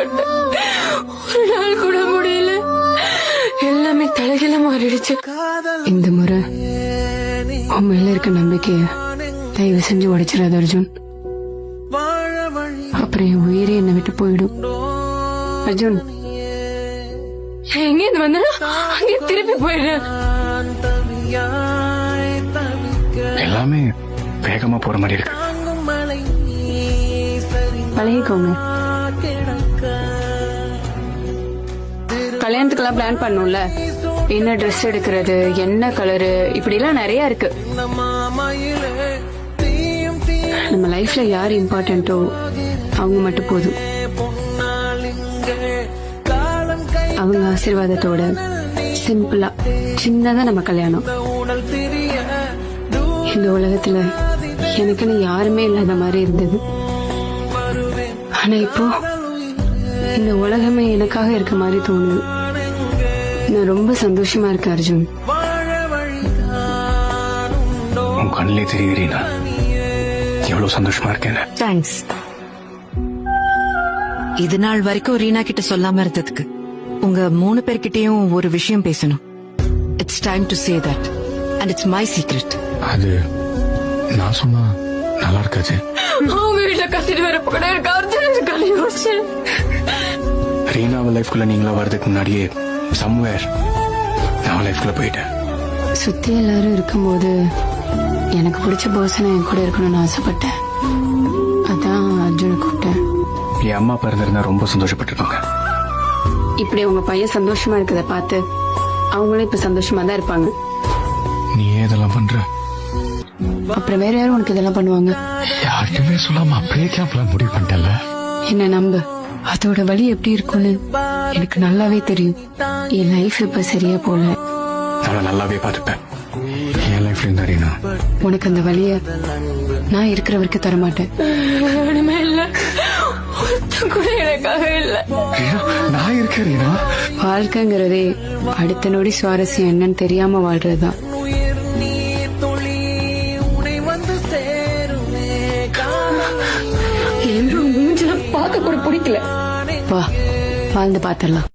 கஷ்டப்பட்டேன். ஒரு நாள் கூட முடியல. எல்லாமே தலைகீழ மாறிடுச்சு. இந்த முறை உன் மேல இருக்க நம்பிக்கைய தயவு செஞ்சு உடைச்சிடாத அர்ஜுன். அப்புறம் என் உயிரே என்னை விட்டு போயிடும். அர்ஜுன், எங்க இருந்து வந்தா அங்கே திருப்பி போயிடுறேன். எல்லாமே வேகமா போற மாதிரி இருக்கு. பழகிக்கோங்க. கல்யாணத்துக்கெல்லாம் பிளான் பண்ணும்ல, என்ன ட்ரெஸ் எடுக்கிறது, என்ன கலரு, இப்படி எல்லாம் நிறைய இருக்கு. நம்ம லைஃப்ல யார் இம்பார்ட்டன்ட்டோ அவங்க மட்டும் போதும். அவங்க ஆசீர்வாதத்தோட சிம்பிளா சின்னதா நம்ம கல்யாணம். இந்த உலகத்துல எனக்குன்னு யாருமே இல்லாத மாதிரி இருந்தது. ஆனா இப்போ இந்த உலகமே எனக்காக இருக்க மாதிரி தோணுது. நான் ரொம்ப சந்தோஷமா இருக்கேன் அர்ஜுன். உன் கண்ணிலே தெரியுறீனா எவ்வளவு சந்தோஷமா இருக்கேன். தேங்க்ஸ். இது நாள் வரைக்கும் ரீனா கிட்ட சொல்லாம இருந்ததுக்கு. உங்க 3 பேர்கிட்டயும் ஒரு விஷயம் பேசணும். It's time to say that and it's my secret. அது நான் சொன்னா நல்லா இருக்காது. அவங்க வீட்டுல கத்திட்டு வரப்ப கூட எனக்கு அர்ஜுன் கல்வி யோசிச்சு. ரீனாவ லைஃப்குள்ள நீங்களா வர்றதுக்கு முன்னாடியே சம்வேர் நான் லைஃப்குள்ள போயிட்டேன். சுத்தி எல்லாரும் இருக்கும்போது எனக்கு பிடிச்ச பர்சன் என் கூட இருக்கணும்னு ஆசைப்பட்டேன். அதான் அர்ஜுனை கூப்பிட்டேன். என் அம்மா அப்பா இருந்திருந்தா ரொம்ப சந்தோஷப்பட்டிருப்பாங்க. இப்படி உங்க பையன் சந்தோஷமா இருக்கத பார்த்து அவங்களும் இப்ப சந்தோஷமா தான் இருப்பாங்க. நீ இதெல்லாம் பண்ற, அப்புறம் வேற யாரும் உனக்கு இதெல்லாம் பண்ணுவாங்க? யாருக்குமே சொல்லாம அப்படியே கேப்ல முடிவு பண்ணிட்டல. என்ன நம்ப, அதோட வலி எப்படி இருக்கும்னு எனக்கு நல்லாவே தெரியும். என் லைஃப் இப்ப சரியா போல. நான் நல்லாவே பார்த்துப்பேன். என் லைஃப்ல இருந்தா ரீனா, உனக்கு அந்த வலிய நான் இருக்கிற வரைக்கும் தரமாட்டேன். கூட எனக்காக இல்ல. நான் இருக்கேன் ரீனா. வாழ்க்கைங்கிறதே அடுத்த நொடி சுவாரஸ்யம் என்னன்னு தெரியாம வாழ்றதுதான். பார்க்க கூட பிடிக்கல. வா, வாழ்ந்து பாத்திரலாம்.